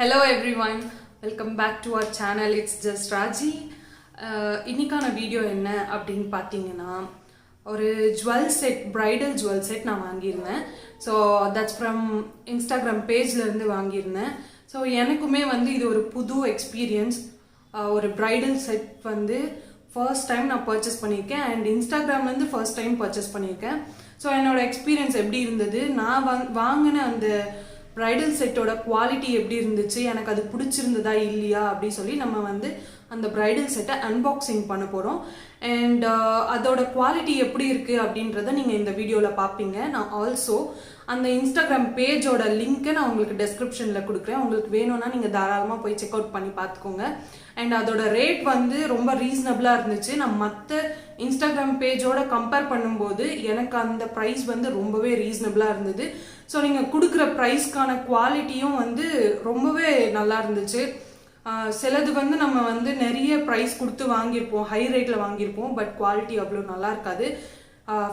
Hello everyone, welcome back to our channel. It's just Raji. இன்னைக்கான video என்ன அப்படின்னு பார்த்தீங்கன்னா ஒரு jewel set bridal jewel set நான் வாங்கியிருந்தேன். ஸோ தட்ஸ் ஃப்ரம் இன்ஸ்டாகிராம் பேஜ்லேருந்து வாங்கியிருந்தேன். ஸோ எனக்குமே இது ஒரு புது எக்ஸ்பீரியன்ஸ். ஒரு bridal செட் ஃபர்ஸ்ட் டைம் நான் பர்ச்சேஸ் பண்ணியிருக்கேன் அண்ட் இன்ஸ்டாகிராம்லேருந்து ஃபர்ஸ்ட் டைம் பர்ச்சேஸ் பண்ணியிருக்கேன். ஸோ என்னோட எக்ஸ்பீரியன்ஸ் எப்படி இருந்தது, நான் வாங்கின அந்த bridal செட்டோட குவாலிட்டி எப்படி இருந்துச்சு, எனக்கு அது பிடிச்சிருந்ததா இல்லையா அப்படி சொல்லி நம்ம அந்த bridal செட்டை அன்பாக்சிங் பண்ண போகிறோம். அண்ட் அதோட குவாலிட்டி எப்படி இருக்குது அப்படின்றத நீங்கள் இந்த வீடியோவில் பார்ப்பீங்க. நான் ஆல்சோ அந்த இன்ஸ்டாகிராம் பேஜோட லிங்க்கை நான் உங்களுக்கு டெஸ்கிரிப்ஷனில் கொடுக்குறேன். உங்களுக்கு வேணும்னா நீங்கள் தாராளமாக போய் செக் அவுட் பண்ணி பார்த்துக்கோங்க. அண்ட் அதோட ரேட் ரொம்ப ரீசனபிளாக இருந்துச்சு. நான் மற்ற இன்ஸ்டாகிராம் பேஜோட கம்பேர் பண்ணும்போது எனக்கு அந்த ப்ரைஸ் ரொம்பவே ரீசனபிளாக இருந்தது. ஸோ நீங்கள் கொடுக்குற ப்ரைஸ்க்கான குவாலிட்டியும் ரொம்பவே நல்லா இருந்துச்சு. சிலது நம்ம நிறைய ப்ரைஸ் கொடுத்து வாங்கியிருப்போம், ஹை ரேட்டில் வாங்கியிருப்போம், பட் குவாலிட்டி அவ்வளோ நல்லா இருக்காது.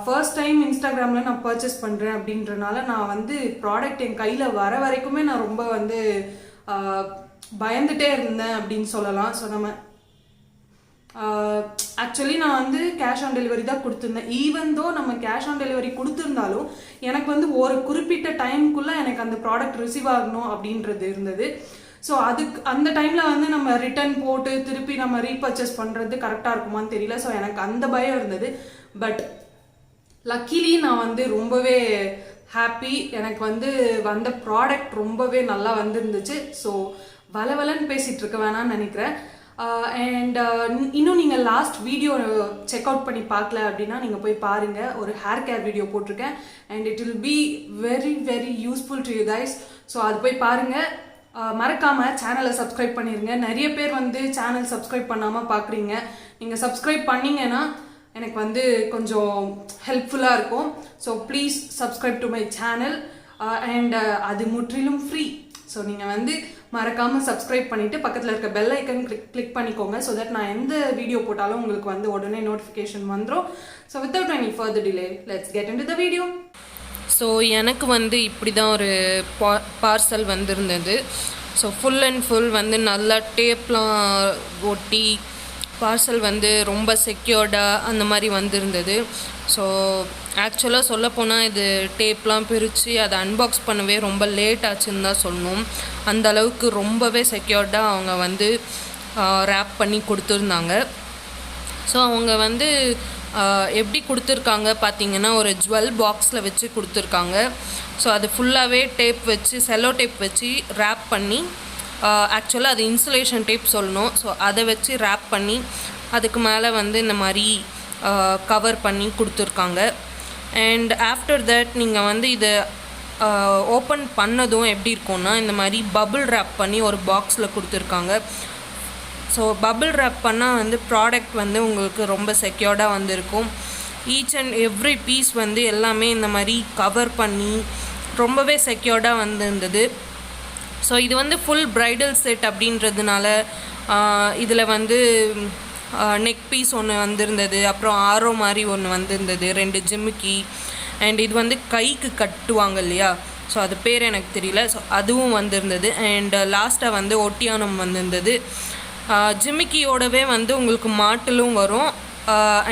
ஃபர்ஸ்ட் டைம் இன்ஸ்டாகிராமில் நான் பர்ச்சேஸ் பண்ணுறேன் அப்படின்றனால நான் ப்ராடக்ட் என் கையில் வர வரைக்குமே நான் ரொம்ப பயந்துட்டே இருந்தேன் அப்படின்னு சொல்லலாம். ஸோ நம்ம ஆக்சுவலி நான் கேஷ் ஆன் டெலிவரி தான் கொடுத்துருந்தேன். ஈவன் தோ நம்ம கேஷ் ஆன் டெலிவரி கொடுத்துருந்தாலும் எனக்கு ஒரு குறிப்பிட்ட டைமுக்குள்ளே எனக்கு அந்த ப்ராடக்ட் ரிசீவ் ஆகணும் அப்படின்றது இருந்தது. ஸோ அதுக்கு அந்த டைமில் நம்ம ரிட்டர்ன் போட்டு திருப்பி நம்ம ரீபர்ச்சேஸ் பண்ணுறது கரெக்டாக இருக்குமான்னு தெரியல. ஸோ எனக்கு அந்த பயம் இருந்தது. பட் லக்கிலி நான் ரொம்பவே ஹாப்பி. எனக்கு வந்த ப்ராடக்ட் ரொம்பவே நல்லா இருந்துச்சு. ஸோ வளவலன்னு பேசிகிட்டு இருக்க வேணான்னு நினைக்கிறேன். அண்ட் இன்னும் நீங்கள் லாஸ்ட் வீடியோ செக் அவுட் பண்ணி பார்க்கல அப்படின்னா நீங்கள் போய் பாருங்கள். ஒரு ஹேர் கேர் வீடியோ போட்டிருக்கேன் and it will be very very useful to you guys. So அது போய் பாருங்கள். மறக்காமல் சேனலை சப்ஸ்கிரைப் பண்ணிடுங்க. நிறைய பேர் சேனல் சப்ஸ்கிரைப் பண்ணாமல் பார்க்குறீங்க. நீங்கள் சப்ஸ்கிரைப் பண்ணிங்கன்னா எனக்கு கொஞ்சம் ஹெல்ப்ஃபுல்லாக இருக்கும். So please subscribe to my channel. And அது முற்றிலும் ஃப்ரீ. ஸோ நீங்கள் மறக்காமல் சப்ஸ்கிரைப் பண்ணிவிட்டு பக்கத்தில் இருக்க பெல் ஐக்கன் கிளிக் பண்ணிக்கோங்க. ஸோ தட் நான் எந்த வீடியோ போட்டாலும் உங்களுக்கு உடனே நோட்டிஃபிகேஷன் வந்துடும். So without any further delay let's get into the video. So எனக்கு இப்படி தான் ஒரு பார்சல் வந்திருந்தது. ஸோ ஃபுல் அண்ட் ஃபுல் நல்லா டேப்லாம் ஒட்டி பார்சல் ரொம்ப செக்யூர்டாக அந்த மாதிரி வந்திருந்தது. ஸோ ஆக்சுவலாக சொல்லப்போனால் இது டேப்லாம் பிரித்து அதை அன்பாக்ஸ் பண்ணவே ரொம்ப லேட் ஆச்சுன்னு தான் சொல்லணும். அந்த அளவுக்கு ரொம்பவே செக்யூர்டாக அவங்க ரேப் பண்ணி கொடுத்துருந்தாங்க. ஸோ அவங்க எப்படி கொடுத்துருக்காங்க பார்த்தீங்கன்னா ஒரு ஜுவல் பாக்ஸில் வச்சு கொடுத்துருக்காங்க. ஸோ அது ஃபுல்லாகவே டேப் வச்சு செல்லோ டேப் வச்சு ரேப் பண்ணி, ஆக்சுவலாக அது இன்சுலேஷன் டேப் சொல்லணும். ஸோ அதை வச்சு ரேப் பண்ணி அதுக்கு மேலே இந்த மாதிரி கவர் பண்ணி கொடுத்துருக்காங்க. அண்ட் ஆஃப்டர் தட் நீங்கள் இதை ஓப்பன் பண்ணதும் எப்படி இருக்கும்னா இந்த மாதிரி பபுள் ரேப் பண்ணி ஒரு பாக்ஸில் கொடுத்துருக்காங்க. ஸோ பபுள் ரேப் பண்ணால் ப்ராடக்ட் உங்களுக்கு ரொம்ப செக்யூர்டாக வந்திருக்கும். ஈச் அண்ட் எவ்ரி பீஸ் எல்லாமே இந்த மாதிரி கவர் பண்ணி ரொம்பவே செக்யூர்டாக இருந்தது. ஸோ இது ஃபுல் ப்ரைடல் செட் அப்படின்றதுனால இதில் நெக் பீஸ் ஒன்று வந்திருந்தது, அப்புறம் ஆரோ மாதிரி ஒன்று வந்திருந்தது, 2 ஜிமிக்கி, அண்ட் இது கைக்கு கட்டுவாங்க இல்லையா, ஸோ அது பேர் எனக்கு தெரியல. ஸோ அதுவும் வந்திருந்தது. அண்ட் லாஸ்ட்டாக ஒட்டியானம் வந்திருந்தது. ஜிமிக்கியோடவே உங்களுக்கு மாட்டலும் வரும்.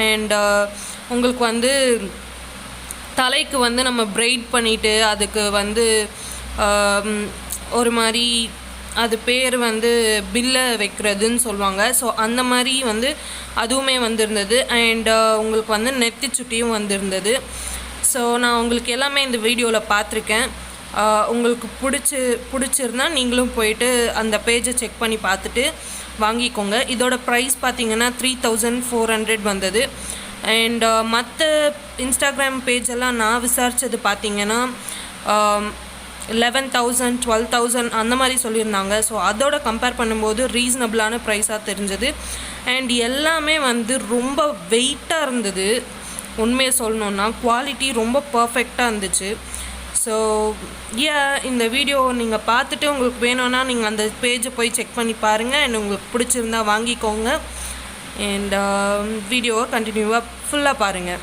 அண்ட் உங்களுக்கு தலைக்கு நம்ம பிரைட் பண்ணிவிட்டு அதுக்கு ஒரு மாதிரி அது பேர் பில்லை வைக்கிறதுன்னு சொல்லுவாங்க. ஸோ அந்த மாதிரி அதுவுமே வந்திருந்தது. அண்ட் உங்களுக்கு நெத்தி சுட்டியும் வந்திருந்தது. ஸோ நான் உங்களுக்கு எல்லாமே இந்த வீடியோவில் பார்த்துருக்கேன். உங்களுக்கு பிடிச்சிருந்தா நீங்களும் போயிட்டு அந்த பேஜை செக் பண்ணி பார்த்துட்டு வாங்கிக்கோங்க. இதோட ப்ரைஸ் பார்த்தீங்கன்னா 3400 வந்தது. அண்ட் மற்ற இன்ஸ்டாகிராம் பேஜெல்லாம் நான் விசாரித்தது பார்த்தீங்கன்னா 11,000 12,000 அந்த மாதிரி சொல்லியிருந்தாங்க. ஸோ அதோட கம்பேர் பண்ணும்போது ரீசனபிளான ப்ரைஸாக தெரிஞ்சது. அண்ட் எல்லாமே ரொம்ப வெயிட்டாக இருந்தது. உண்மையை சொல்லணுன்னா குவாலிட்டி ரொம்ப பர்ஃபெக்டாக இருந்துச்சு. ஸோ இந்த வீடியோ நீங்கள் பார்த்துட்டு உங்களுக்கு வேணும்னா நீங்கள் அந்த பேஜை போய் செக் பண்ணி பாருங்கள். அண்ட் உங்களுக்கு பிடிச்சிருந்தா வாங்கிக்கோங்க. அண்ட் வீடியோவை கண்டினியூவாக ஃபுல்லாக பாருங்கள்.